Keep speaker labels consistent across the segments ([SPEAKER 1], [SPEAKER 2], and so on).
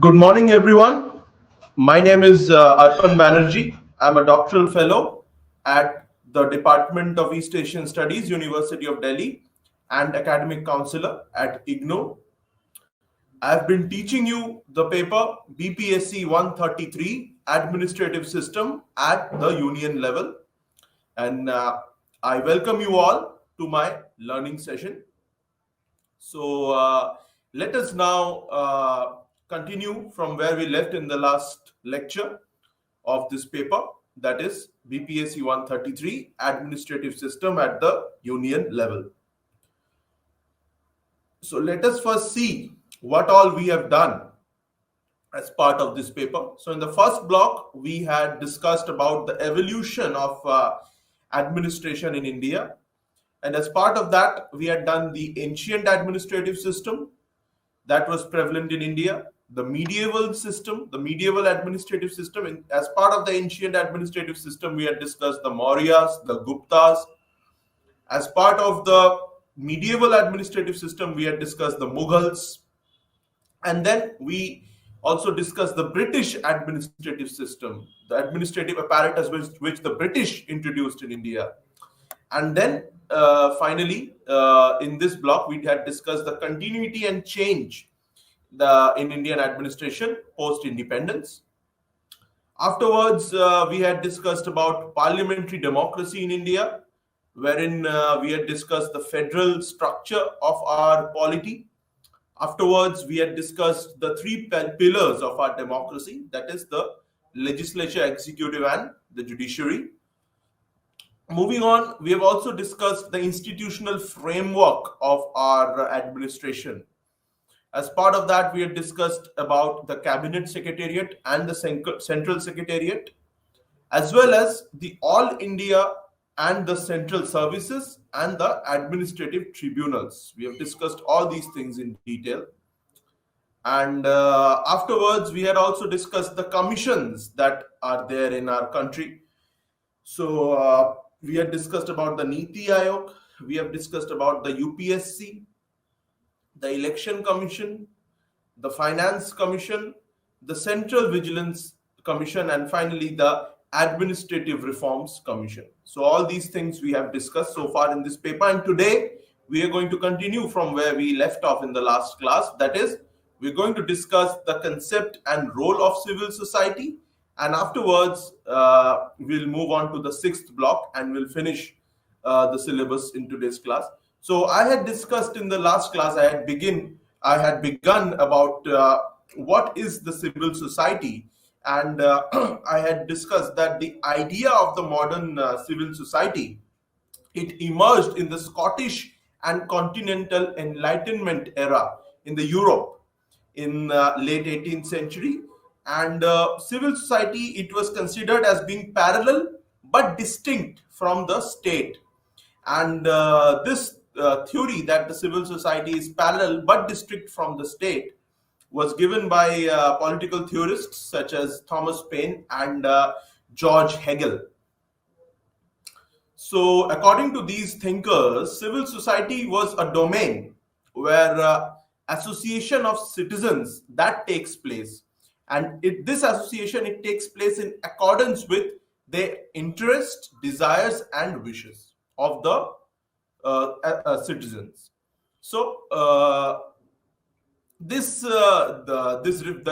[SPEAKER 1] Good morning, everyone. My name is Arpan Banerjee. I'm a doctoral fellow at the Department of East Asian Studies, University of Delhi, and academic counselor at IGNO. I've been teaching you the paper BPSC 133 Administrative System at the union level, and I welcome you all to my learning session. So let us now continue from where we left in the last lecture of this paper, that is BPSC 133 Administrative System at the Union level. So let us first see what all we have done as part of this paper. So in the first block, we had discussed about the evolution of administration in India. And as part of that, we had done the ancient administrative system that was prevalent in India, the medieval system, the medieval administrative system. And as part of the ancient administrative system, we had discussed the Mauryas, the Guptas. As part of the medieval administrative system, we had discussed the Mughals. And then we also discussed the British administrative system, the administrative apparatus which the British introduced in India. And then finally, in this block, we had discussed the continuity and change in Indian administration post-independence. Afterwards, we had discussed about parliamentary democracy in India, wherein we had discussed the federal structure of our polity. Afterwards, we had discussed the three pillars of our democracy, that is the legislature, executive, and the judiciary. Moving on, we have also discussed the institutional framework of our administration. As part of that, we had discussed about the cabinet secretariat and the central secretariat, as well as the all India and the central services and the administrative tribunals. We have discussed all these things in detail. And afterwards, we had also discussed the commissions that are there in our country. So we had discussed about the Niti Aayog, we have discussed about the UPSC, the Election Commission, the Finance Commission, the Central Vigilance Commission, and finally the Administrative Reforms Commission. So all these things we have discussed so far in this paper, and today we are going to continue from where we left off in the last class. That is, we're going to discuss the concept and role of civil society, and afterwards we'll move on to the sixth block and we'll finish the syllabus in today's class. So I had discussed in the last class, I had begun about what is the civil society, and I had discussed that the idea of the modern civil society, it emerged in the Scottish and continental Enlightenment era in the Europe in late 18th century. And civil society, it was considered as being parallel but distinct from the state. And this theory that the civil society is parallel but distinct from the state was given by political theorists such as Thomas Paine and George Hegel. So according to these thinkers, civil society was a domain where association of citizens that takes place, and this association, it takes place in accordance with their interests, desires, and wishes of the citizens. So the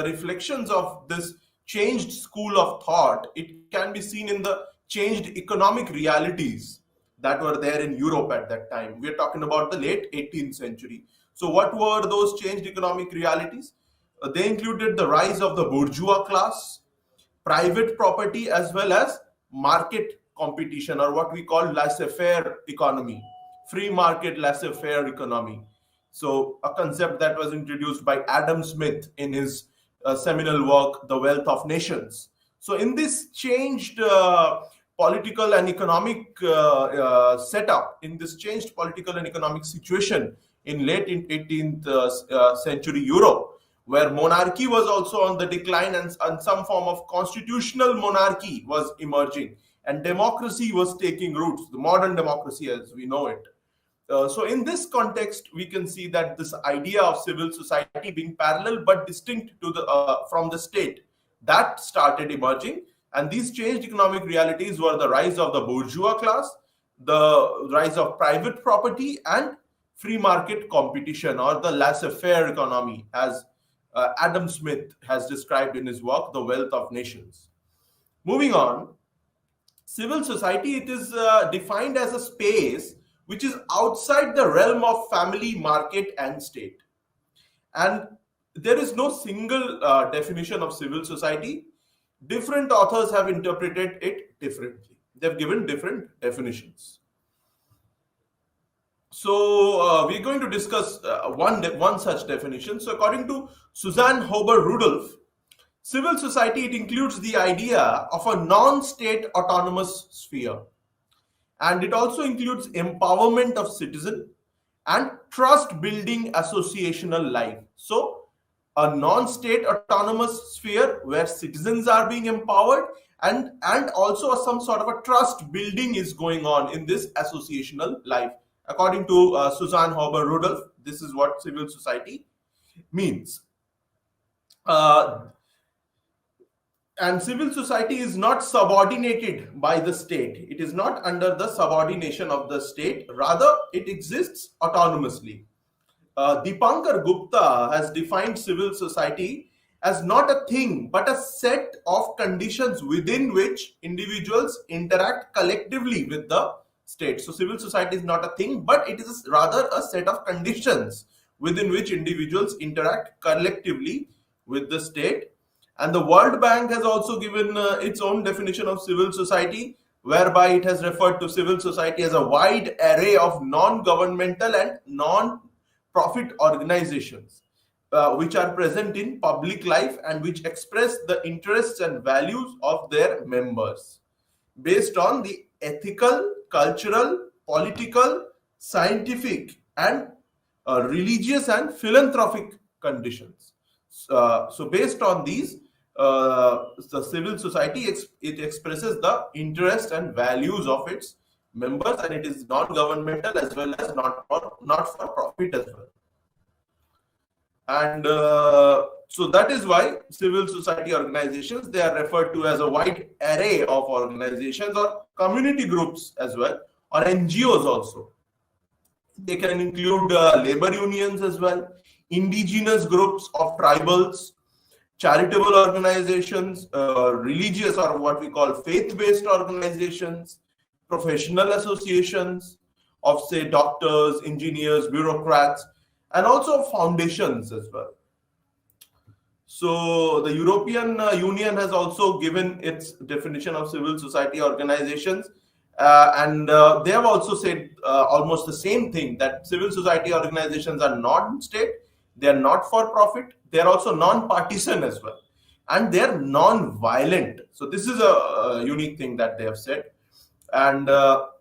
[SPEAKER 1] reflections of this changed school of thought, it can be seen in the changed economic realities that were there in Europe at that time. We are talking about the late 18th century. So what were those changed economic realities? They included the rise of the bourgeois class, private property, as well as market competition, or what we call laissez-faire economy, free market laissez-faire economy. So a concept that was introduced by Adam Smith in his seminal work, The Wealth of Nations. So in this changed political and economic setup, in this changed political and economic situation in late 18th century Europe, where monarchy was also on the decline and some form of constitutional monarchy was emerging, and democracy was taking roots, the modern democracy as we know it. So in this context, we can see that this idea of civil society being parallel but distinct to from the state, that started emerging. And these changed economic realities were the rise of the bourgeois class, the rise of private property, and free market competition, or the laissez-faire economy, as Adam Smith has described in his work, The Wealth of Nations. Moving on, civil society, it is defined as a space which is outside the realm of family, market, and state. And there is no single definition of civil society. Different authors have interpreted it differently. They've given different definitions. So we're going to discuss one such definition. So according to Suzanne Haber-Rudolph, civil society, it includes the idea of a non-state autonomous sphere. And it also includes empowerment of citizen and trust building associational life. So a non-state autonomous sphere where citizens are being empowered, and also some sort of a trust building is going on in this associational life. According to Suzanne Haber-Rudolph, this is what civil society means. And civil society is not subordinated by the state. It is not under the subordination of the state. Rather, it exists autonomously. Dipankar Gupta has defined civil society as not a thing, but a set of conditions within which individuals interact collectively with the state. So civil society is not a thing, but it is rather a set of conditions within which individuals interact collectively with the state. And the World Bank has also given its own definition of civil society, whereby it has referred to civil society as a wide array of non-governmental and non-profit organizations which are present in public life and which express the interests and values of their members based on the ethical, cultural, political, scientific, and religious and philanthropic conditions. So based on these, the civil society, it expresses the interest and values of its members, and it is non-governmental as well as not for profit as well. And so that is why civil society organizations, they are referred to as a wide array of organizations or community groups as well, or NGOs also. They can include labor unions as well, indigenous groups of tribals, charitable organizations, religious or what we call faith-based organizations, professional associations of, say, doctors, engineers, bureaucrats, and also foundations as well. So the European Union has also given its definition of civil society organizations, and they have also said almost the same thing, that civil society organizations are non-state, they are not for profit, they are also non-partisan as well, and they are non-violent. So this is a unique thing that they have said. And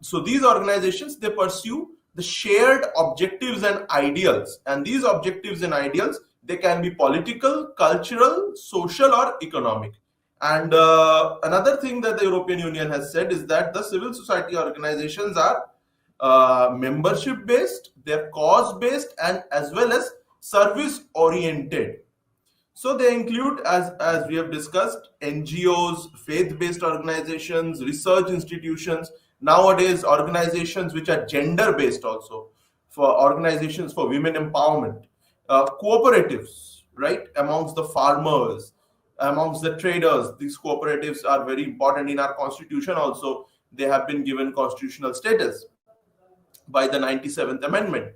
[SPEAKER 1] so these organizations, they pursue the shared objectives and ideals, and these objectives and ideals, they can be political, cultural, social, or economic. And another thing that the European Union has said is that the civil society organizations are membership based, they're cause based, and as well as service oriented. So they include, as we have discussed, NGOs, faith-based organizations, research institutions, nowadays organizations which are gender-based also, for organizations for women empowerment, cooperatives, right, amongst the farmers, amongst the traders. These cooperatives are very important in our constitution also. They have been given constitutional status by the 97th Amendment.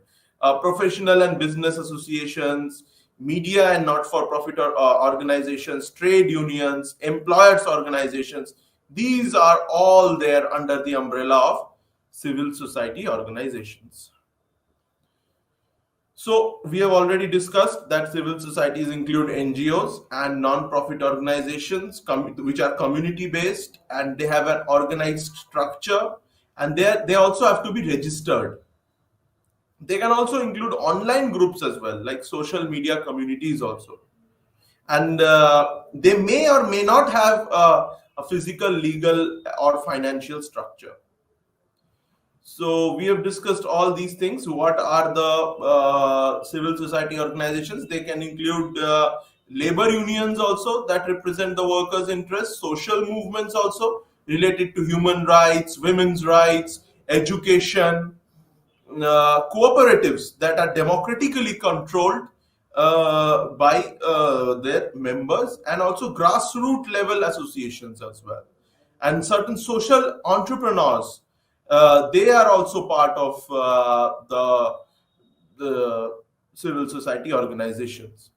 [SPEAKER 1] Professional and business associations, media and not-for-profit organizations, trade unions, employers organizations, these are all there under the umbrella of civil society organizations. So we have already discussed that civil societies include NGOs and non-profit organizations which are community-based, and they have an organized structure, and they also have to be registered. They can also include online groups as well, like social media communities also. And they may or may not have a physical, legal, or financial structure. So we have discussed all these things. What are the civil society organizations? They can include labor unions also that represent the workers' interests, social movements also related to human rights, women's rights, education, cooperatives that are democratically controlled by their members, and also grassroots level associations as well, and certain social entrepreneurs. They are also part of the civil society organizations.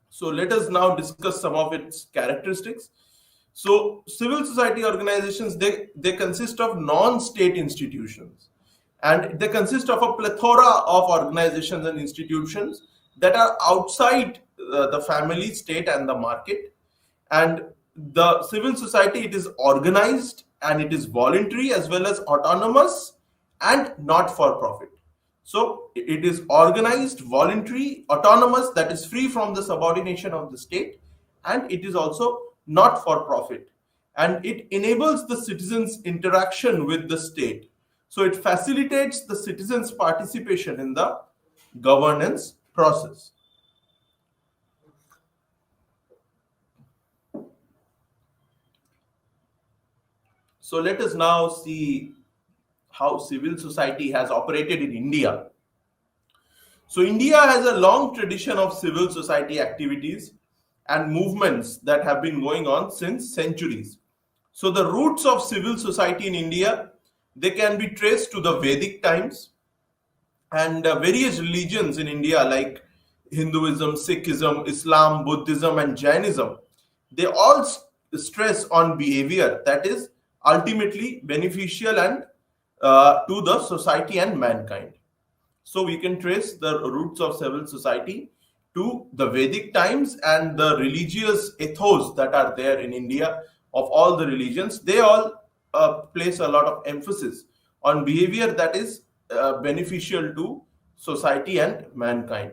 [SPEAKER 1] So let us now discuss some of its characteristics. So civil society organizations, they consist of non-state institutions, and they consist of a plethora of organizations and institutions that are outside the family, state, and the market. And the civil society, it is organized and it is voluntary as well as autonomous and not for profit. So it is organized, voluntary, autonomous, that is free from the subordination of the state, and it is also not for profit. And it enables the citizens' interaction with the state. So it facilitates the citizens' participation in the governance process. So let us now see how civil society has operated in India. So India has a long tradition of civil society activities and movements that have been going on since centuries. So the roots of civil society in India, they can be traced to the Vedic times, and various religions in India like Hinduism, Sikhism, Islam, Buddhism, and Jainism, they all stress on behavior that is ultimately beneficial and to the society and mankind. So we can trace the roots of civil society to the Vedic times, and the religious ethos that are there in India of all the religions, they all place a lot of emphasis on behavior that is beneficial to society and mankind.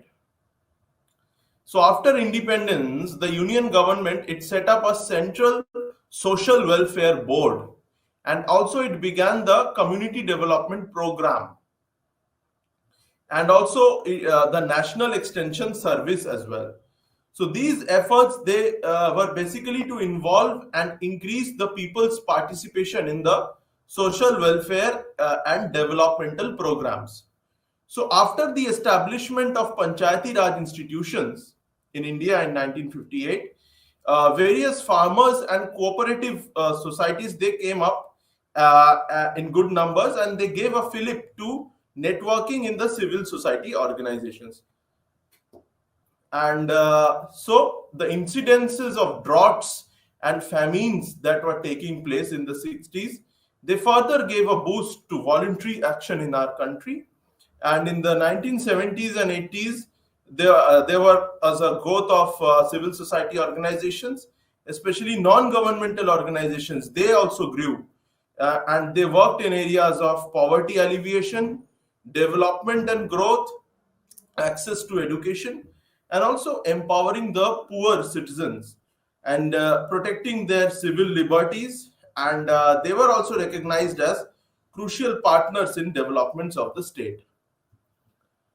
[SPEAKER 1] So after independence, the union government, it set up a central social welfare board, and also it began the community development program, and also the national extension service as well. So these efforts, they were basically to involve and increase the people's participation in the social welfare and developmental programs. So after the establishment of Panchayati Raj institutions in India in 1958, various farmers and cooperative societies, they came up in good numbers, and they gave a fillip to networking in the civil society organizations. And so the incidences of droughts and famines that were taking place in the 60s, they further gave a boost to voluntary action in our country. And in the 1970s and 80s, there were as a growth of civil society organizations, especially non-governmental organizations. They also grew, and they worked in areas of poverty alleviation, development and growth, access to education, and also empowering the poor citizens and protecting their civil liberties. And they were also recognized as crucial partners in developments of the state.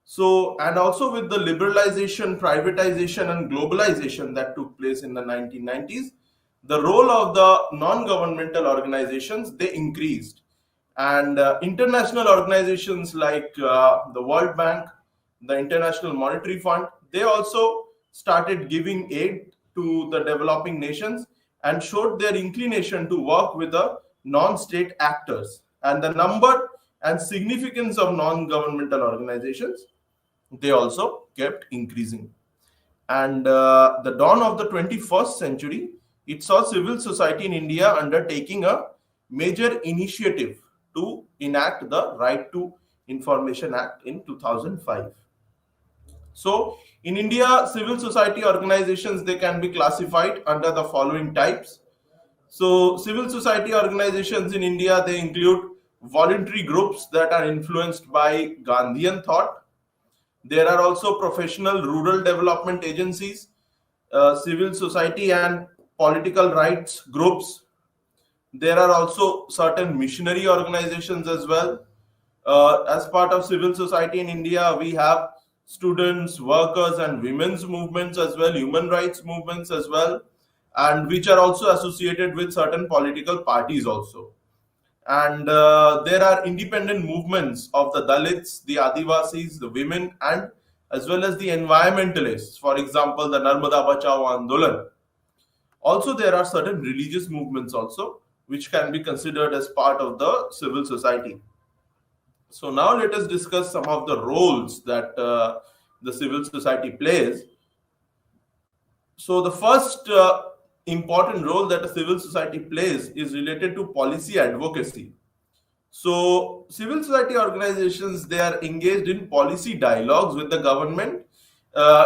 [SPEAKER 1] So, and also with the liberalization, privatization, and globalization that took place in the 1990s, the role of the non-governmental organizations, they increased. And international organizations like the World Bank, the International Monetary Fund, they also started giving aid to the developing nations and showed their inclination to work with the non-state actors. And the number and significance of non-governmental organizations, they also kept increasing. And the dawn of the 21st century, it saw civil society in India undertaking a major initiative to enact the Right to Information Act in 2005. So in India, civil society organizations, they can be classified under the following types. So civil society organizations in India, they include voluntary groups that are influenced by Gandhian thought. There are also professional rural development agencies, civil society and political rights groups, There are also certain missionary organizations as well. As part of civil society in India, we have students, workers, and women's movements as well, human rights movements as well, and which are also associated with certain political parties also. And there are independent movements of the Dalits, the Adivasis, the women, and as well as the environmentalists. For example, the Narmada Bachao Andolan. Also, there are certain religious movements also, which can be considered as part of the civil society. So now let us discuss some of the roles that the civil society plays. So the first important role that a civil society plays is related to policy advocacy. So civil society organizations, they are engaged in policy dialogues with the government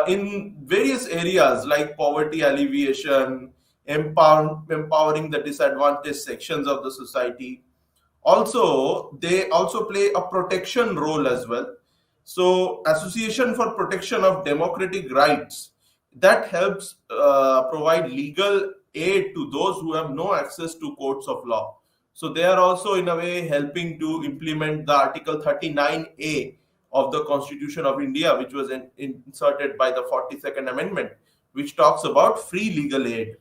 [SPEAKER 1] in various areas like poverty alleviation, empowering the disadvantaged sections of the society. Also, they also play a protection role as well. So Association for Protection of Democratic Rights, that helps provide legal aid to those who have no access to courts of law. So they are also in a way helping to implement the Article 39A of the Constitution of India, which was inserted by the 42nd Amendment, which talks about free legal aid.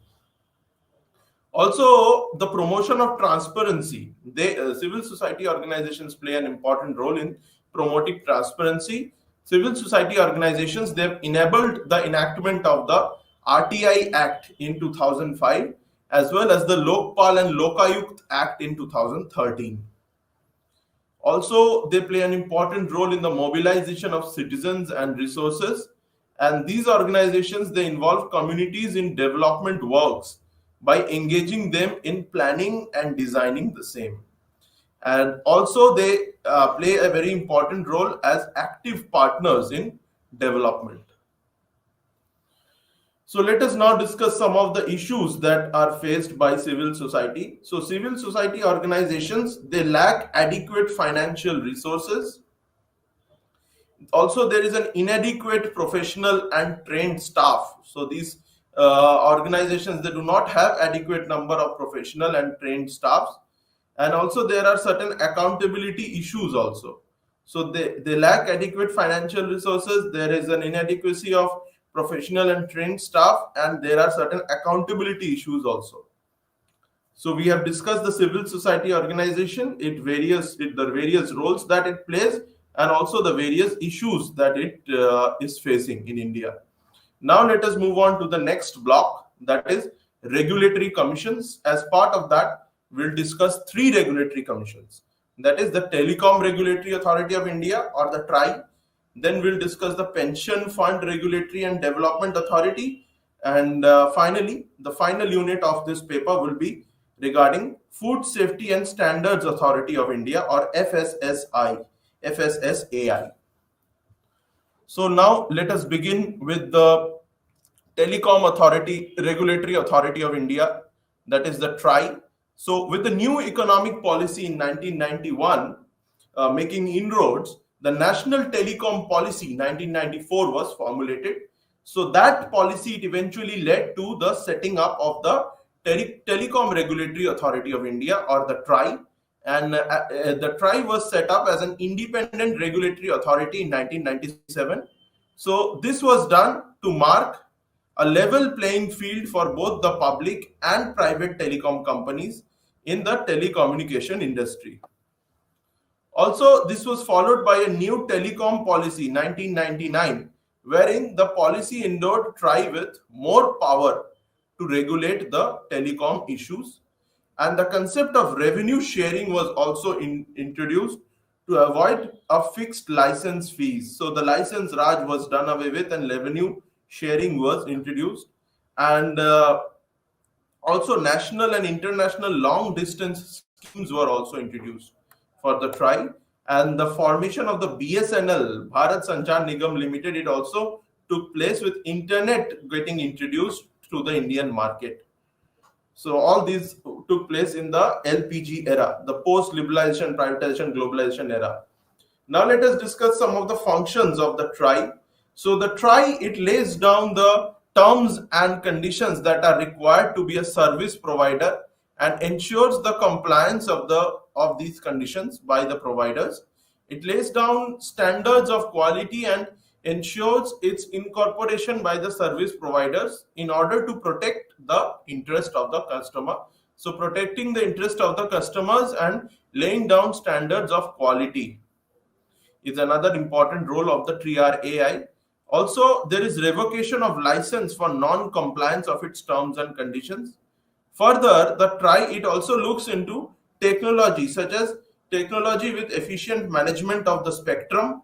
[SPEAKER 1] Also, the promotion of transparency. Civil society organizations play an important role in promoting transparency. Civil society organizations, they've enabled the enactment of the RTI Act in 2005, as well as the Lokpal and Lokayukt Act in 2013. Also, they play an important role in the mobilization of citizens and resources. And these organizations, they involve communities in development works by engaging them in planning and designing the same. And also, they play a very important role as active partners in development. So let us now discuss some of the issues that are faced by civil society. So civil society organizations, they lack adequate financial resources. Also, there is an inadequate professional and trained staff. So these organizations, they do not have adequate number of professional and trained staffs. And also there are certain accountability issues also. So they lack adequate financial resources. There is an inadequacy of professional and trained staff, and there are certain accountability issues also. So we have discussed the civil society organization, the various roles that it plays, and also the various issues that it is facing in India. Now let us move on to the next block, that is regulatory commissions. As part of that, we'll discuss three regulatory commissions. That is the Telecom Regulatory Authority of India, or the TRAI. Then we'll discuss the Pension Fund Regulatory and Development Authority. And finally, the final unit of this paper will be regarding Food Safety and Standards Authority of India, or FSSAI. So now let us begin with the Telecom Regulatory Authority of India, that is the TRAI. So with the new economic policy in 1991 making inroads, the National Telecom Policy 1994 was formulated. So that policy, it eventually led to the setting up of the Telecom Regulatory Authority of India, or the TRAI. And the TRAI was set up as an independent regulatory authority in 1997. So this was done to mark a level playing field for both the public and private telecom companies in the telecommunication industry. Also, this was followed by a new telecom policy 1999, wherein the policy endowed TRAI with more power to regulate the telecom issues. And the concept of revenue sharing was also introduced to avoid a fixed license fees. So the license Raj was done away with, and revenue sharing was introduced. And also national and international long distance schemes were also introduced for the TRAI. And the formation of the BSNL, Bharat Sanchar Nigam Limited, it also took place with internet getting introduced to the Indian market. So all these took place in the LPG era, the post-liberalization, privatization, globalization era. Now let us discuss some of the functions of the TRAI. So the TRAI, it lays down the terms and conditions that are required to be a service provider and ensures the compliance of these conditions by the providers. It lays down standards of quality and ensures its incorporation by the service providers in order to protect the interest of the customer. So protecting the interest of the customers and laying down standards of quality is another important role of the TRAI. Also, there is revocation of license for non-compliance of its terms and conditions. Further, the TRAI, it also looks into technology such as technology with efficient management of the spectrum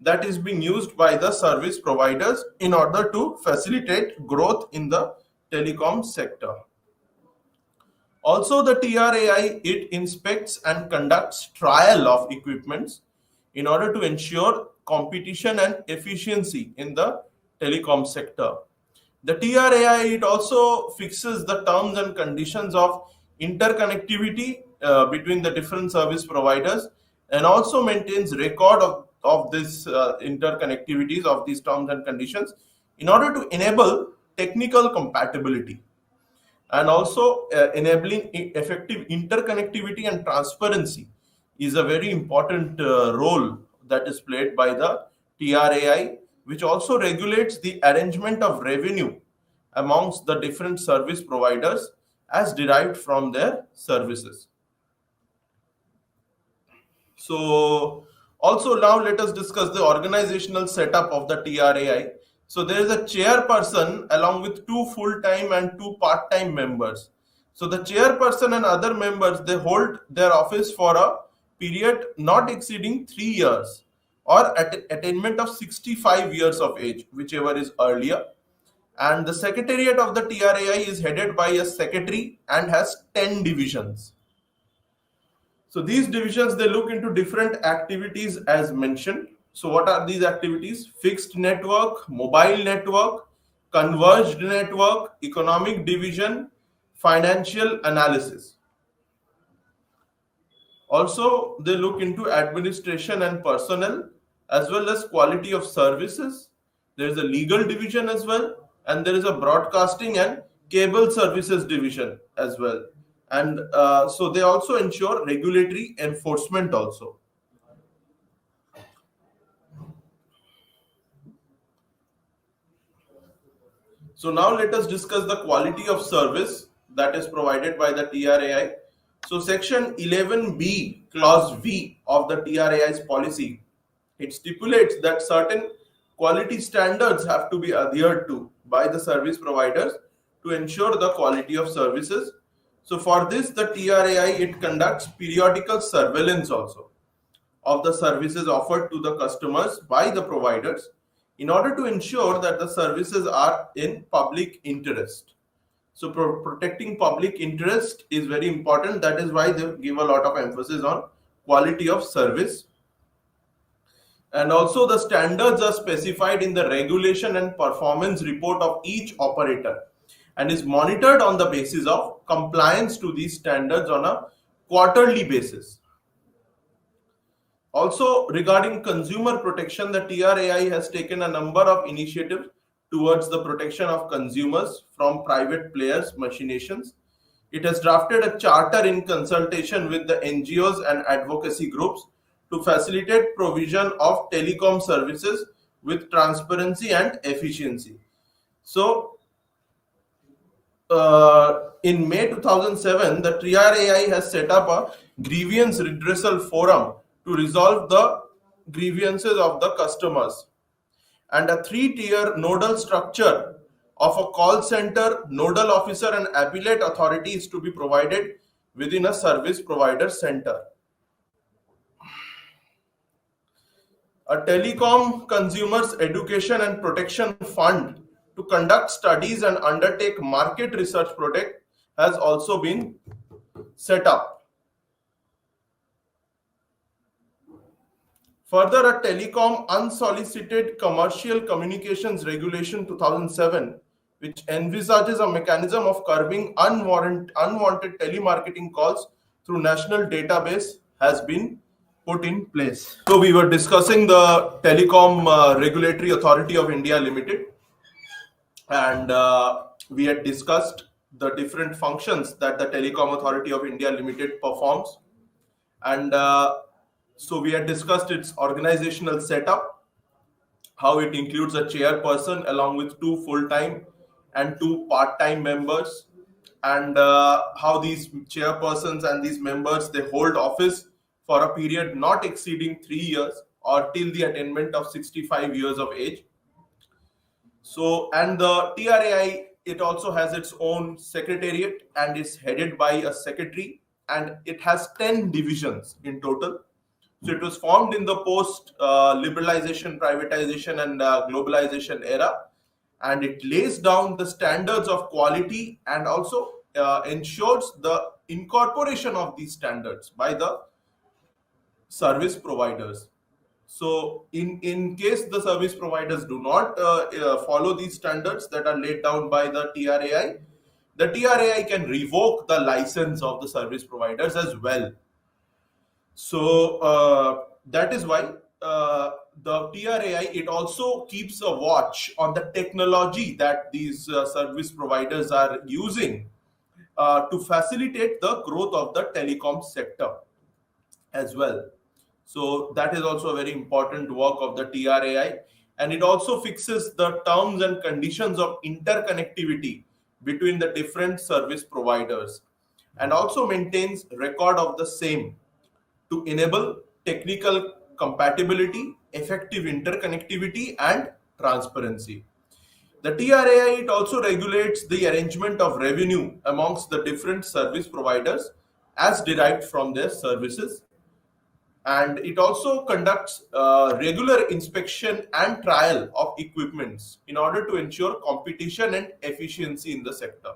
[SPEAKER 1] that is being used by the service providers in order to facilitate growth in the telecom sector. Also, the TRAI, it inspects and conducts trial of equipments in order to ensure competition and efficiency in the telecom sector. The TRAI, it also fixes the terms and conditions of interconnectivity between the different service providers and also maintains record of this interconnectivities of these terms and conditions in order to enable technical compatibility and also enabling effective interconnectivity and transparency is a very important role that is played by the TRAI, which also regulates the arrangement of revenue amongst the different service providers as derived from their services. So also now let us discuss the organizational setup of the TRAI. So there is a chairperson along with 2 full-time and 2 part-time members. So the chairperson and other members, they hold their office for a period not exceeding 3 years or attainment of 65 years of age, whichever is earlier. And the secretariat of the TRAI is headed by a secretary and has 10 divisions. So these divisions, they look into different activities as mentioned. So what are these activities? Fixed network, mobile network, converged network, economic division, financial analysis. Also, they look into administration and personnel as well as quality of services. There is a legal division as well, and there is a broadcasting and cable services division as well. And so they also ensure regulatory enforcement also. So now let us discuss the quality of service that is provided by the TRAI. So section 11B clause V of the TRAI's policy, it stipulates that certain quality standards have to be adhered to by the service providers to ensure the quality of services. So for this, the TRAI, it conducts periodical surveillance also of the services offered to the customers by the providers in order to ensure that the services are in public interest. So protecting public interest is very important. That is why they give a lot of emphasis on quality of service. And also the standards are specified in the regulation and performance report of each operator and is monitored on the basis of compliance to these standards on a quarterly basis. Also, regarding consumer protection, the TRAI has taken a number of initiatives towards the protection of consumers from private players' machinations. It has drafted a charter in consultation with the NGOs and advocacy groups to facilitate provision of telecom services with transparency and efficiency. So, in May 2007, the TRAI has set up a grievance redressal forum to resolve the grievances of the customers, and a 3-tier nodal structure of a call center, nodal officer and appellate authority is to be provided within a service provider center. A telecom consumers education and protection fund to conduct studies and undertake market research project has also been set up. Further, a telecom unsolicited commercial communications regulation 2007, which envisages a mechanism of curbing unwanted telemarketing calls through national database, has been put in place. So we were discussing the Telecom Regulatory Authority of India Limited, and we had discussed the different functions that the Telecom Authority of India Limited performs. And so we had discussed its organizational setup, how it includes a chairperson along with two full-time and two part-time members, and how these chairpersons and these members, they hold office for a period not exceeding 3 years or till the attainment of 65 years of age. So, and the TRAI, it also has its own secretariat and is headed by a secretary, and it has 10 divisions in total. So it was formed in the post liberalization, privatization, and globalization era, and it lays down the standards of quality and also ensures the incorporation of these standards by the service providers. So, in case the service providers do not follow these standards that are laid down by the TRAI can revoke the license of the service providers as well. So that is why the TRAI, it also keeps a watch on the technology that these service providers are using to facilitate the growth of the telecom sector as well. So that is also a very important work of the TRAI, and it also fixes the terms and conditions of interconnectivity between the different service providers, and also maintains record of the same to enable technical compatibility, effective interconnectivity, and transparency. The TRAI, it also regulates the arrangement of revenue amongst the different service providers as derived from their services, and it also conducts regular inspection and trial of equipments in order to ensure competition and efficiency in the sector.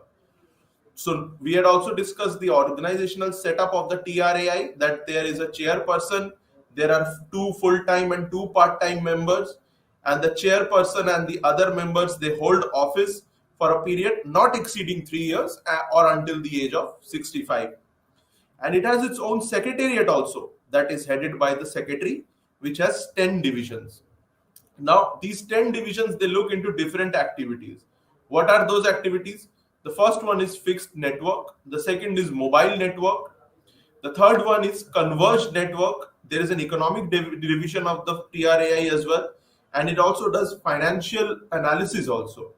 [SPEAKER 1] So we had also discussed the organizational setup of the TRAI, that there is a chairperson, there are two full-time and two part-time members, and the chairperson and the other members, they hold office for a period not exceeding 3 years or until the age of 65. And it has its own secretariat also, that is headed by the secretary, which has 10 divisions. Now, these 10 divisions, they look into different activities. What are those activities? The first one is fixed network. The second is mobile network. The third one is converged network. There is an economic division of the TRAI as well. And it also does financial analysis also.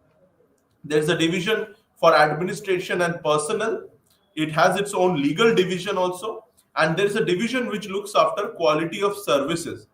[SPEAKER 1] There's a division for administration and personnel. It has its own legal division also. And there's a division which looks after quality of services,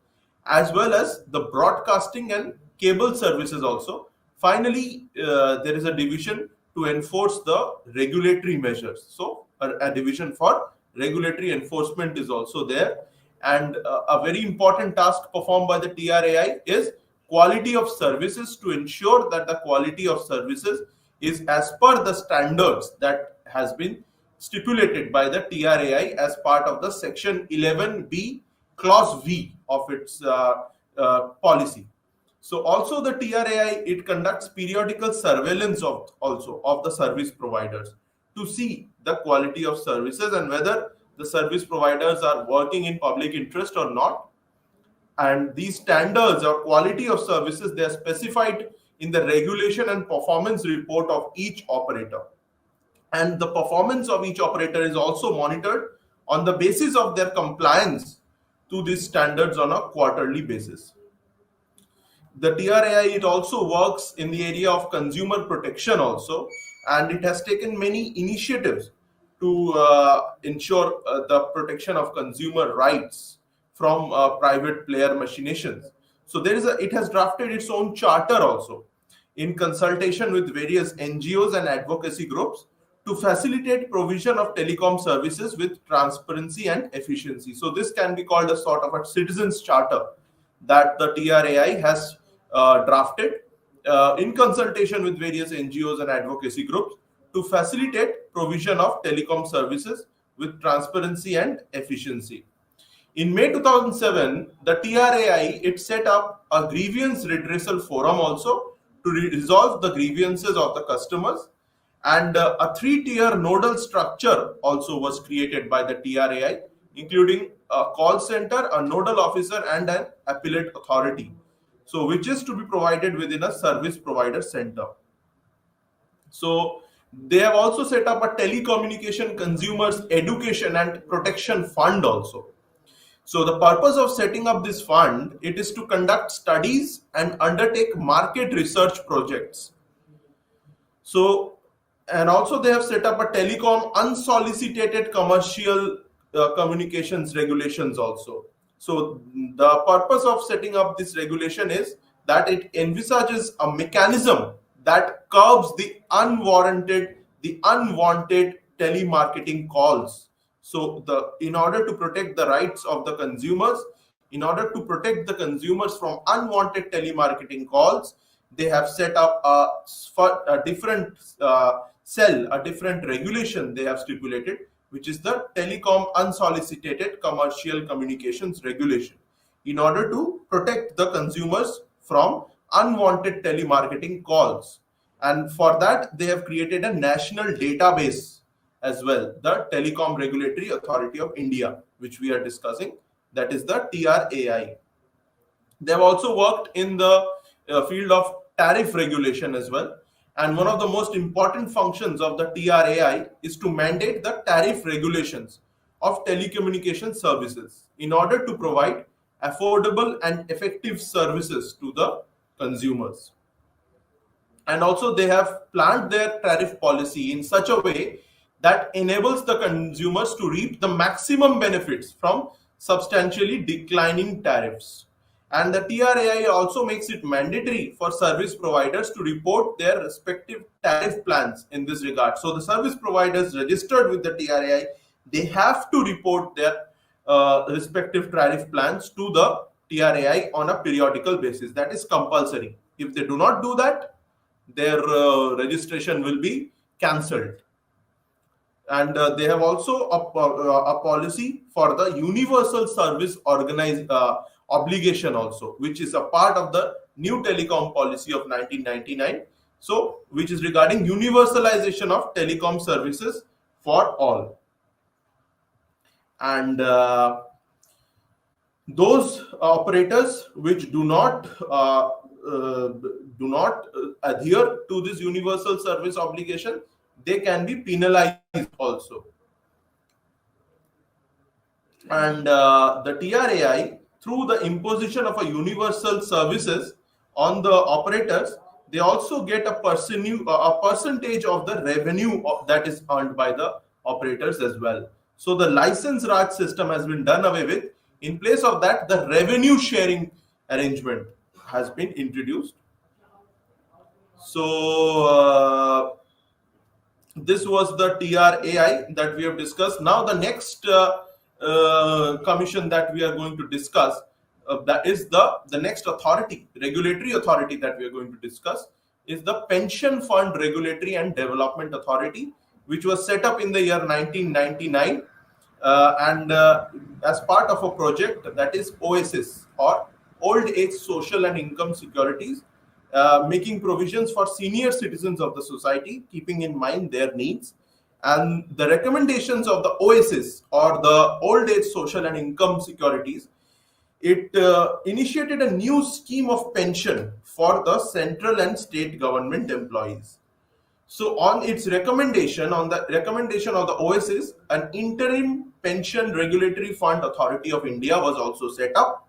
[SPEAKER 1] as well as the broadcasting and cable services also. Finally, there is a division to enforce the regulatory measures. So a division for regulatory enforcement is also there. And a very important task performed by the TRAI is quality of services, to ensure that the quality of services is as per the standards that has been stipulated by the TRAI as part of the section 11B clause V of its policy. So also the TRAI, it conducts periodical surveillance of the service providers to see the quality of services and whether the service providers are working in public interest or not. And these standards or quality of services, they are specified in the regulation and performance report of each operator. And the performance of each operator is also monitored on the basis of their compliance to these standards on a quarterly basis. The TRAI, it also works in the area of consumer protection also, and it has taken many initiatives to ensure the protection of consumer rights from private player machinations. So it has drafted its own charter also in consultation with various NGOs and advocacy groups to facilitate provision of telecom services with transparency and efficiency. So this can be called a sort of a citizens charter that the TRAI has drafted in consultation with various NGOs and advocacy groups to facilitate provision of telecom services with transparency and efficiency. In May 2007, the TRAI, it set up a grievance redressal forum also to resolve the grievances of the customers, and a 3-tier nodal structure also was created by the TRAI, including a call center, a nodal officer, and an appellate authority, so which is to be provided within a service provider center. So They have also set up a telecommunication consumers education and protection fund also. So the purpose of setting up this fund, it is to conduct studies and undertake market research projects. So, and also they have set up a telecom unsolicited commercial communications regulations also. So the purpose of setting up this regulation is that it envisages a mechanism that curbs the unwanted telemarketing calls. So the in order to protect the rights of the consumers, in order to protect the consumers from unwanted telemarketing calls, they have set up a different cell, a different regulation they have stipulated, which is the Telecom Unsolicited Commercial Communications Regulation, in order to protect the consumers from unwanted telemarketing calls. And for that, they have created a national database as well, the Telecom Regulatory Authority of India, which we are discussing, that is the TRAI. They have also worked in the field of tariff regulation as well. And one of the most important functions of the TRAI is to mandate the tariff regulations of telecommunication services in order to provide affordable and effective services to the consumers. And also they have planned their tariff policy in such a way that enables the consumers to reap the maximum benefits from substantially declining tariffs. And the TRAI also makes it mandatory for service providers to report their respective tariff plans in this regard. So the service providers registered with the TRAI, they have to report their respective tariff plans to the TRAI on a periodical basis. That is compulsory. If they do not do that, their registration will be cancelled. And they have also a policy for the universal service obligation also, which is a part of the new telecom policy of 1999. So, which is regarding universalization of telecom services for all. And those operators which do not adhere to this universal service obligation, they can be penalized also. And the TRAI, through the imposition of a universal services on the operators, they also get a percentage of the revenue that is earned by the operators as well. So the license Raj system has been done away with. In place of that, the revenue sharing arrangement has been introduced. So this was the TRAI that we have discussed. Now the next commission that we are going to discuss, that is the next authority, regulatory authority that we are going to discuss, is the Pension Fund Regulatory and Development Authority, which was set up in the year 1999 and as part of a project that is OSIS, or Old Age Social and Income Securities, making provisions for senior citizens of the society, keeping in mind their needs. And the recommendations of the OSIS, or the Old Age Social and Income Securities, it initiated a new scheme of pension for the central and state government employees. So on its recommendation, on the recommendation of the OSIS, an interim pension regulatory fund authority of India was also set up.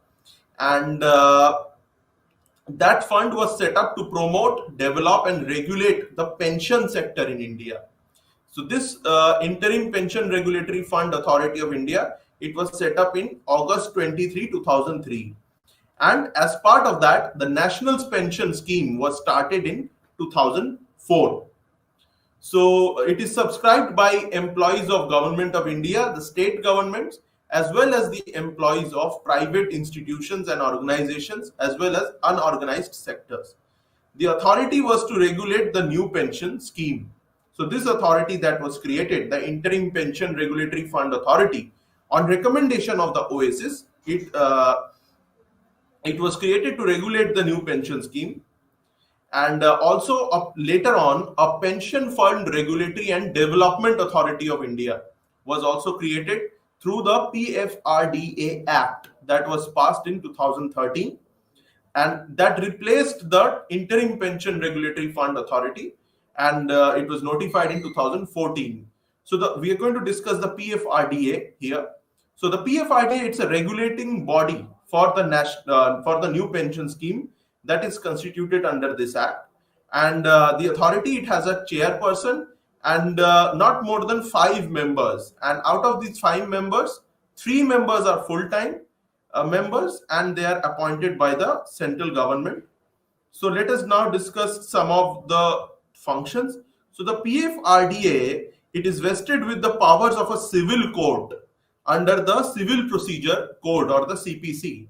[SPEAKER 1] And that fund was set up to promote, develop and regulate the pension sector in India. So this interim pension regulatory fund authority of India, it was set up in August 23, 2003. And as part of that, the National Pension Scheme was started in 2004. So it is subscribed by employees of Government of India, the state governments, as well as the employees of private institutions and organizations, as well as unorganized sectors. The authority was to regulate the new pension scheme. So this authority that was created, the Interim Pension Regulatory Fund Authority, on recommendation of the OSIS, it was created to regulate the new pension scheme. And also later on, a Pension Fund Regulatory and Development Authority of India was also created through the PFRDA Act that was passed in 2013, and that replaced the Interim Pension Regulatory Fund Authority. and it was notified in 2014. So we are going to discuss the PFRDA here. So the PFRDA, it's a regulating body for the new pension scheme that is constituted under this act. And the authority, it has a chairperson and not more than 5 members. And out of these 5 members, 3 members are full-time members, and they are appointed by the central government. So let us now discuss some of the functions. So the PFRDA, it is vested with the powers of a civil court under the Civil Procedure Code, or the CPC.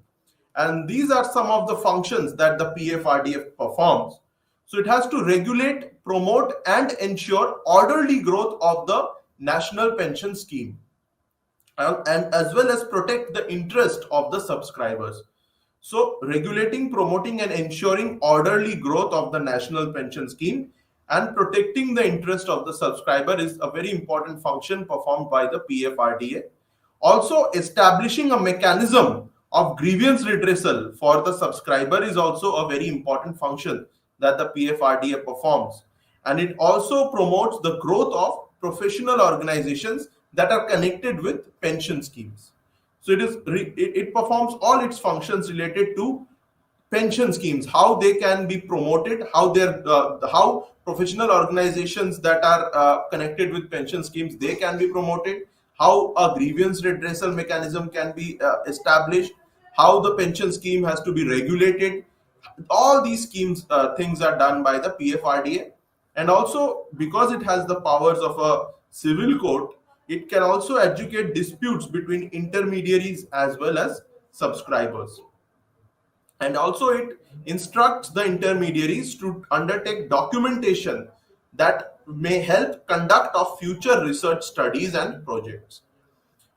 [SPEAKER 1] And these are some of the functions that the PFRDA performs. So it has to regulate, promote, and ensure orderly growth of the national pension scheme, and as well as protect the interest of the subscribers. So regulating, promoting, and ensuring orderly growth of the national pension scheme and protecting the interest of the subscriber is a very important function performed by the PFRDA. Also, establishing a mechanism of grievance redressal for the subscriber is also a very important function that the PFRDA performs. And it also promotes the growth of professional organizations that are connected with pension schemes. So it performs all its functions related to pension schemes, how they can be promoted, how professional organizations that are connected with pension schemes, they can be promoted, how a grievance redressal mechanism can be established, how the pension scheme has to be regulated. All these things are done by the PFRDA. And also, because it has the powers of a civil court, it can also adjudicate disputes between intermediaries as well as subscribers. And also, it instructs the intermediaries to undertake documentation that may help conduct of future research studies and projects.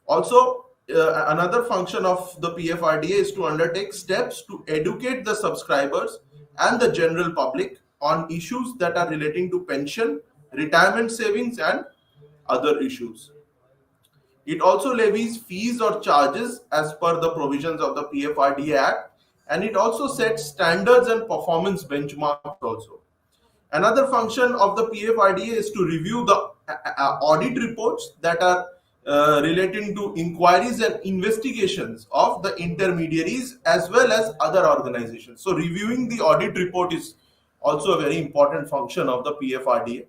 [SPEAKER 1] Also, another function of the PFRDA is to undertake steps to educate the subscribers and the general public on issues that are relating to pension, retirement savings, and other issues. It also levies fees or charges as per the provisions of the PFRDA Act, and it also sets standards and performance benchmarks also. Another function of the PFRDA is to review the audit reports that are relating to inquiries and investigations of the intermediaries as well as other organizations. So reviewing the audit report is also a very important function of the PFRDA.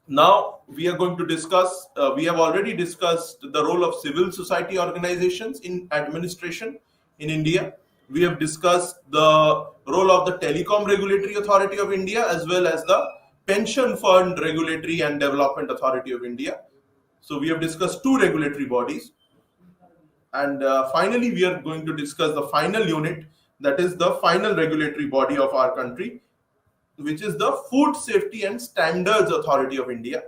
[SPEAKER 1] Now we are going to discuss, we have already discussed the role of civil society organizations in administration in India. We have discussed the role of the Telecom Regulatory Authority of India as well as the Pension Fund Regulatory and Development Authority of India. So we have discussed 2 regulatory bodies. And finally, we are going to discuss the final unit, that is the final regulatory body of our country, which is the Food Safety and Standards Authority of India,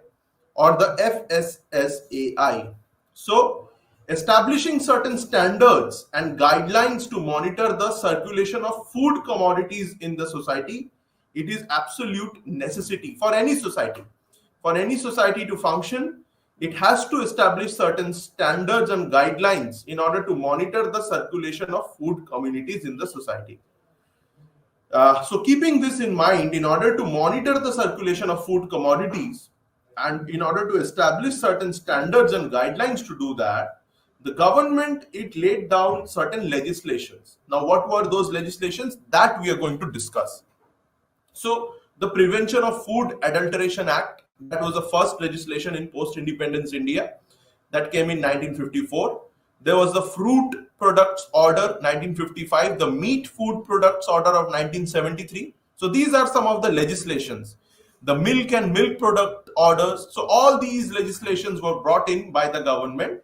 [SPEAKER 1] or the FSSAI. So, establishing certain standards and guidelines to monitor the circulation of food commodities in the society, it is absolute necessity for any society. For any society to function, it has to establish certain standards and guidelines in order to monitor the circulation of food communities in the society. So keeping this in mind, in order to monitor the circulation of food commodities and in order to establish certain standards and guidelines to do that, the government, it laid down certain legislations. Now, what were those legislations? That we are going to discuss. So the Prevention of Food Adulteration Act, that was the first legislation in post-independence India, that came in 1954. There was the Fruit Products Order 1955, the Meat Food Products Order of 1973. So these are some of the legislations. The Milk and Milk Product Orders. So all these legislations were brought in by the government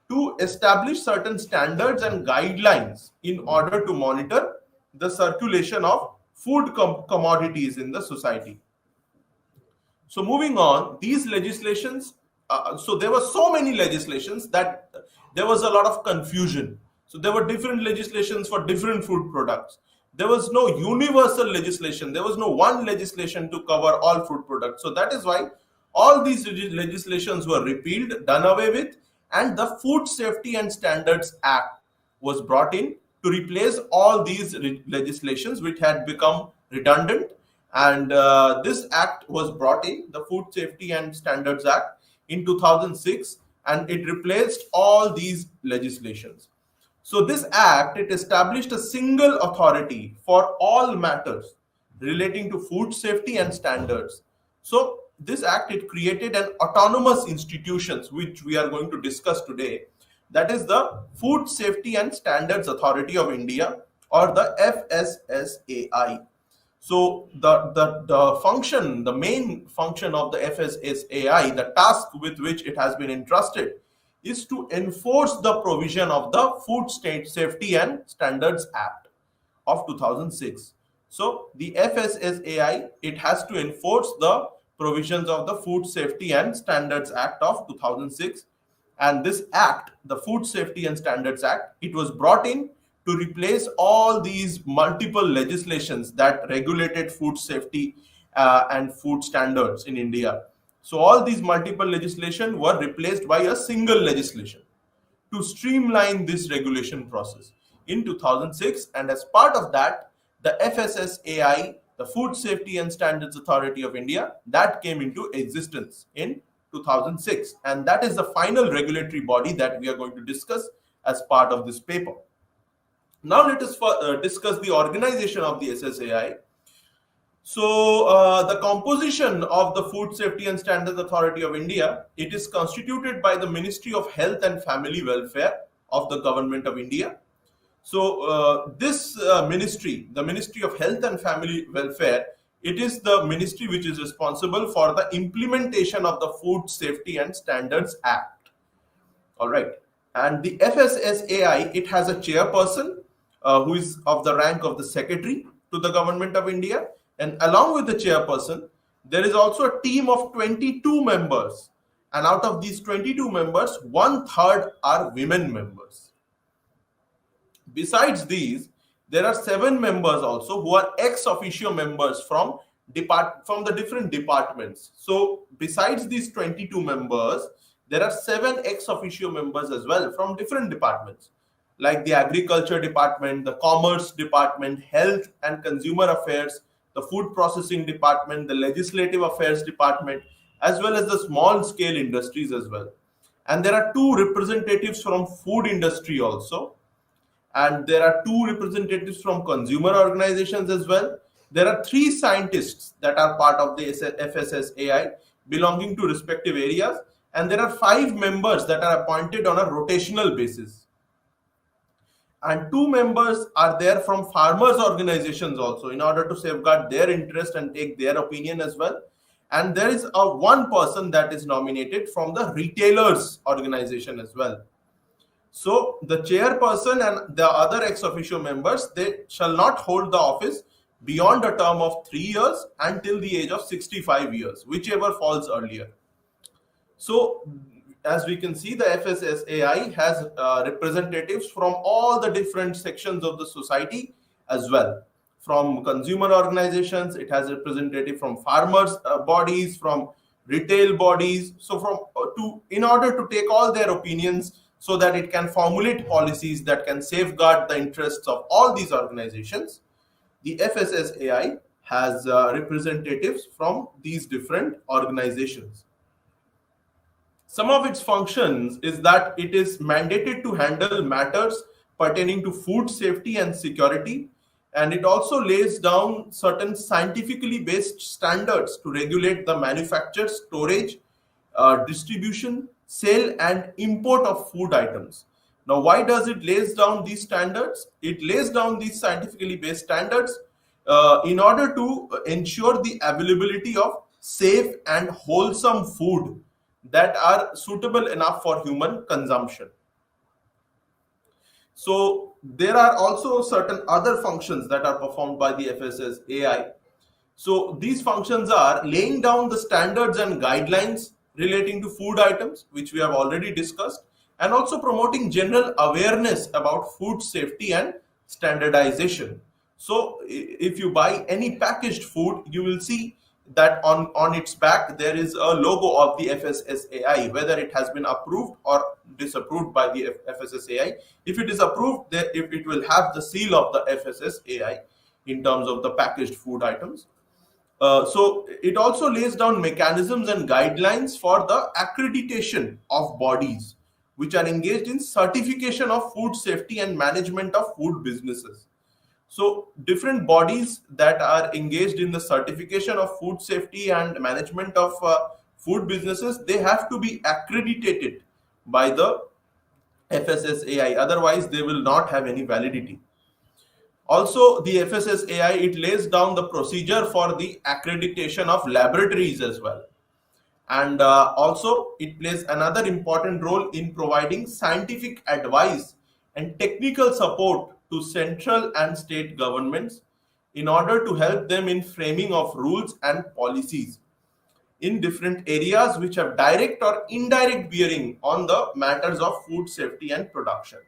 [SPEAKER 1] to establish certain standards and guidelines in order to monitor the circulation of food commodities in the society. So moving on, these legislations, so there were so many legislations that there was a lot of confusion. So there were different legislations for different food products. There was no universal legislation. There was no one legislation to cover all food products. So that is why all these legislations were repealed, done away with, and the Food Safety and Standards Act was brought in to replace all these legislations which had become redundant And this act was brought in, the Food Safety and Standards Act, in 2006, and it replaced all these legislations. So this act, it established a single authority for all matters relating to food safety and standards. So this act, it created an autonomous institutions which we are going to discuss today. That is the Food Safety and Standards Authority of India, or the FSSAI. So the function, the main function of the FSSAI, the task with which it has been entrusted, is to enforce the provision of the Food Safety and Standards Act of 2006. So the FSSAI, it has to enforce the provisions of the Food Safety and Standards Act of 2006. And this act, the Food Safety and Standards Act, it was brought in to replace all these multiple legislations that regulated food safety and food standards in India. So all these multiple legislation were replaced by a single legislation to streamline this regulation process in 2006. And as part of that, the FSSAI, the Food Safety and Standards Authority of India, that came into existence in 2006. And that is the final regulatory body that we are going to discuss as part of this paper. Now let us discuss the organization of the SSAI. So the composition of the Food Safety and Standards Authority of India, it is constituted by the Ministry of Health and Family Welfare of the Government of India. So this ministry, the Ministry of Health and Family Welfare, it is the ministry which is responsible for the implementation of the Food Safety and Standards Act. All right. And the FSSAI, it has a chairperson who is of the rank of the Secretary to the Government of India. And along with the chairperson, there is also a team of 22 members. And out of these 22 members, 1/3 are women members. Besides these, there are 7 members also who are ex officio members from the different departments. So besides these 22 members, there are 7 ex officio members as well from different departments, like the Agriculture Department, the Commerce Department, Health and Consumer Affairs, the Food Processing Department, the Legislative Affairs Department, as well as the small scale industries as well. And there are 2 representatives from food industry also. And there are 2 representatives from consumer organizations as well. There are 3 scientists that are part of the FSSAI belonging to respective areas. And there are 5 members that are appointed on a rotational basis. And 2 members are there from farmers organizations also, in order to safeguard their interest and take their opinion as well. And there is one person that is nominated from the retailers organization as well. So the chairperson and the other ex officio members, they shall not hold the office beyond a term of 3 years until the age of 65 years, whichever falls earlier. So as we can see, the FSSAI has representatives from all the different sections of the society as well. From consumer organizations, it has representative from farmers bodies, from retail bodies. So in order to take all their opinions, so that it can formulate policies that can safeguard the interests of all these organizations, the FSSAI has representatives from these different organizations. Some of its functions is that it is mandated to handle matters pertaining to food safety and security, and it also lays down certain scientifically based standards to regulate the manufacture, storage, distribution, sale and import of food items. Now, why does it lays down these standards? It lays down these scientifically based standards in order to ensure the availability of safe and wholesome food that are suitable enough for human consumption. So there are also certain other functions that are performed by the FSSAI. So these functions are laying down the standards and guidelines relating to food items, which we have already discussed, and also promoting general awareness about food safety and standardization. So if you buy any packaged food, you will see that on its back there is a logo of the FSSAI, whether it has been approved or disapproved by the FSSAI. If it is approved, it will have the seal of the FSSAI in terms of the packaged food items. So it also lays down mechanisms and guidelines for the accreditation of bodies which are engaged in certification of food safety and management of food businesses. So different bodies that are engaged in the certification of food safety and management of food businesses, they have to be accredited by the FSSAI. Otherwise, they will not have any validity. Also, the FSSAI, it lays down the procedure for the accreditation of laboratories as well. And also, it plays another important role in providing scientific advice and technical support to central and state governments in order to help them in framing of rules and policies in different areas which have direct or indirect bearing on the matters of food safety and production.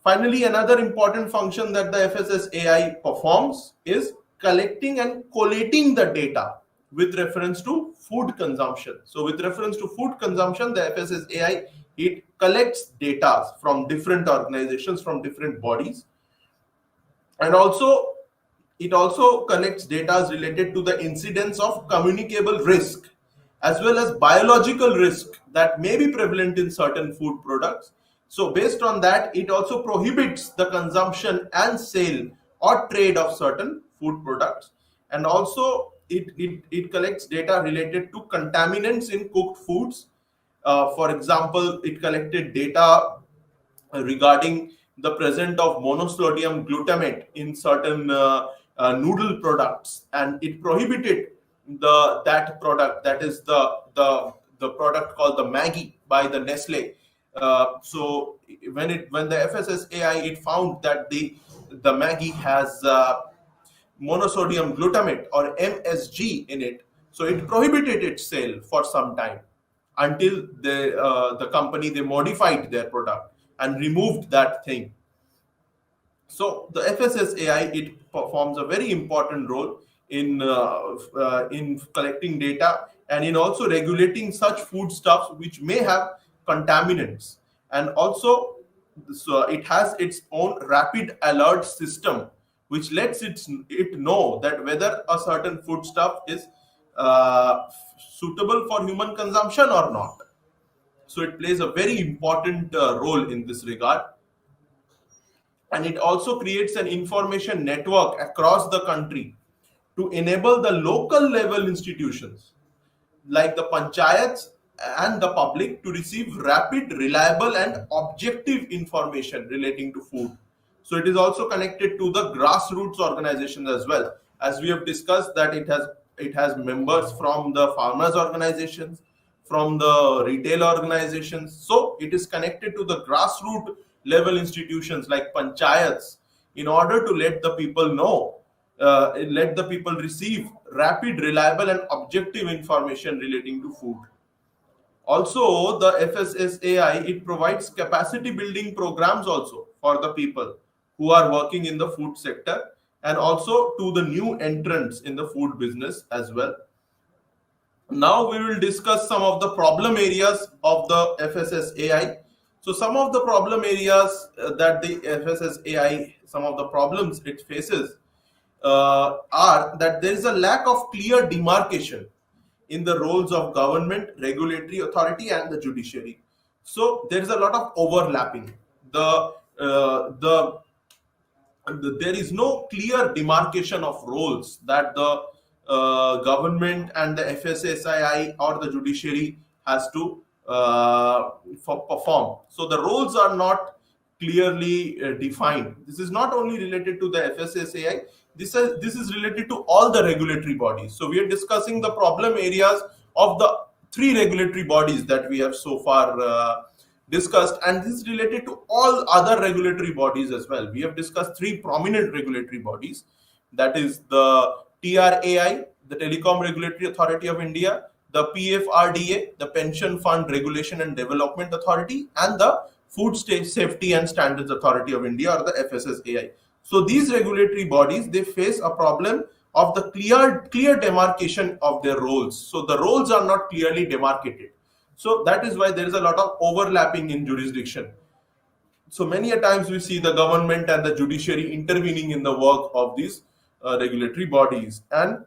[SPEAKER 1] Finally, another important function that the FSSAI performs is collecting and collating the data with reference to food consumption. So with reference to food consumption, the FSSAI, it collects data from different organizations, from different bodies, and also it also collects data related to the incidence of communicable risk as well as biological risk that may be prevalent in certain food products. So based on that, it also prohibits the consumption and sale or trade of certain food products. And also it collects data related to contaminants in cooked foods. For example, it collected data regarding the presence of monosodium glutamate in certain noodle products, and it prohibited that product, that is the product called the Maggie by the Nestle. So when the FSSAI, it found that the Maggie has monosodium glutamate or MSG in it, so it prohibited its sale for some time until the company, they modified their product and removed that thing. So the FSSAI, it performs a very important role in collecting data and in also regulating such foodstuffs which may have contaminants. And also, so it has its own rapid alert system which lets it know that whether a certain foodstuff is suitable for human consumption or not. So it plays a very important role in this regard. And it also creates an information network across the country to enable the local level institutions like the panchayats and the public to receive rapid, reliable, and objective information relating to food. So it is also connected to the grassroots organizations as well. As we have discussed, that it has members from the farmers organizations, from the retail organizations. So it is connected to the grassroots level institutions like panchayats in order to let the people know, let the people receive rapid, reliable, and objective information relating to food. Also, the FSSAI, it provides capacity building programs also for the people who are working in the food sector and also to the new entrants in the food business as well. Now we will discuss some of the problem areas of the FSSAI. So some of the problem areas that the FSSAI, some of the problems it faces are that there is a lack of clear demarcation in the roles of government, regulatory authority, and the judiciary. So there is a lot of overlapping. There is no clear demarcation of roles that the government and the FSSAI or the judiciary has to perform. So the roles are not clearly defined. This is not only related to the FSSAI, this is related to all the regulatory bodies. So we are discussing the problem areas of the three regulatory bodies that we have so far discussed, and this is related to all other regulatory bodies as well. We have discussed three prominent regulatory bodies, that is the TRAI, the Telecom Regulatory Authority of India, the PFRDA, the Pension Fund Regulation and Development Authority, and the Food Safety and Standards Authority of India, or the FSSAI. So these regulatory bodies, they face a problem of the clear demarcation of their roles. So the roles are not clearly demarcated. So that is why there is a lot of overlapping in jurisdiction. So many a times we see the government and the judiciary intervening in the work of these regulatory bodies. And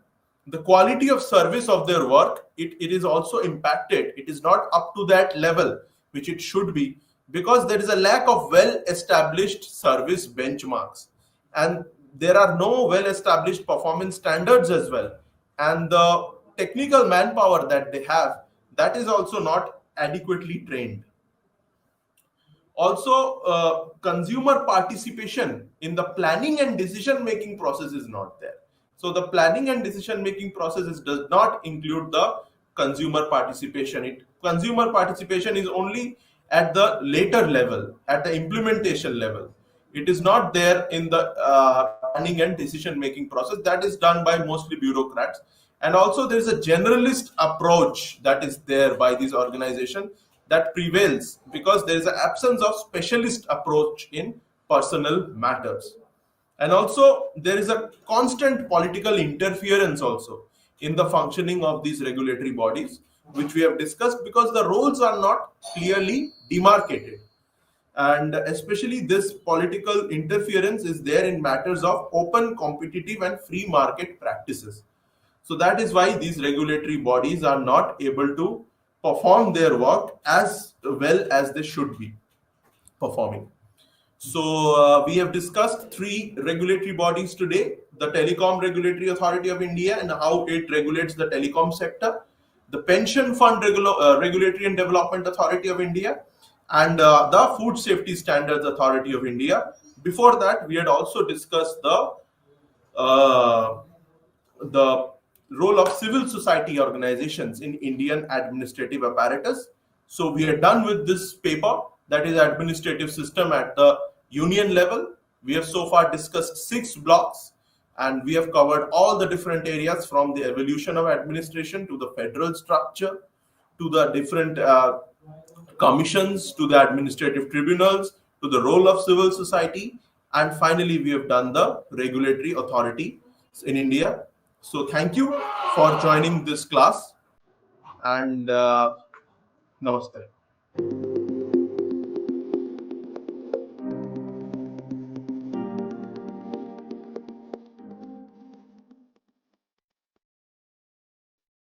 [SPEAKER 1] the quality of service of their work, it is also impacted. It is not up to that level which it should be, because there is a lack of well established service benchmarks, and there are no well established performance standards as well, and the technical manpower that they have, that is also not adequately trained. Also, consumer participation in the planning and decision making process is not there. So the planning and decision making processes does not include the consumer participation. Consumer participation is only at the later level, at the implementation level. It is not there in the planning and decision making process. That is done by mostly bureaucrats. And also there is a generalist approach that is there by these organizations that prevails, because there is an absence of specialist approach in personal matters. And also there is a constant political interference also in the functioning of these regulatory bodies, which we have discussed, because the roles are not clearly demarcated. And especially this political interference is there in matters of open, competitive and free market practices. So that is why these regulatory bodies are not able to perform their work as well as they should be performing. So we have discussed three regulatory bodies today: the Telecom Regulatory Authority of India and how it regulates the telecom sector, the Pension Fund Regulatory and Development Authority of India, and the Food Safety Standards Authority of India. Before that, we had also discussed the role of civil society organizations in Indian administrative apparatus. So we are done with this paper, that is administrative system at the union level. We have so far discussed 6 blocks, and we have covered all the different areas, from the evolution of administration to the federal structure, to the different commissions, to the administrative tribunals, to the role of civil society, and finally we have done the regulatory authority in India. So thank you for joining this class, and namaste.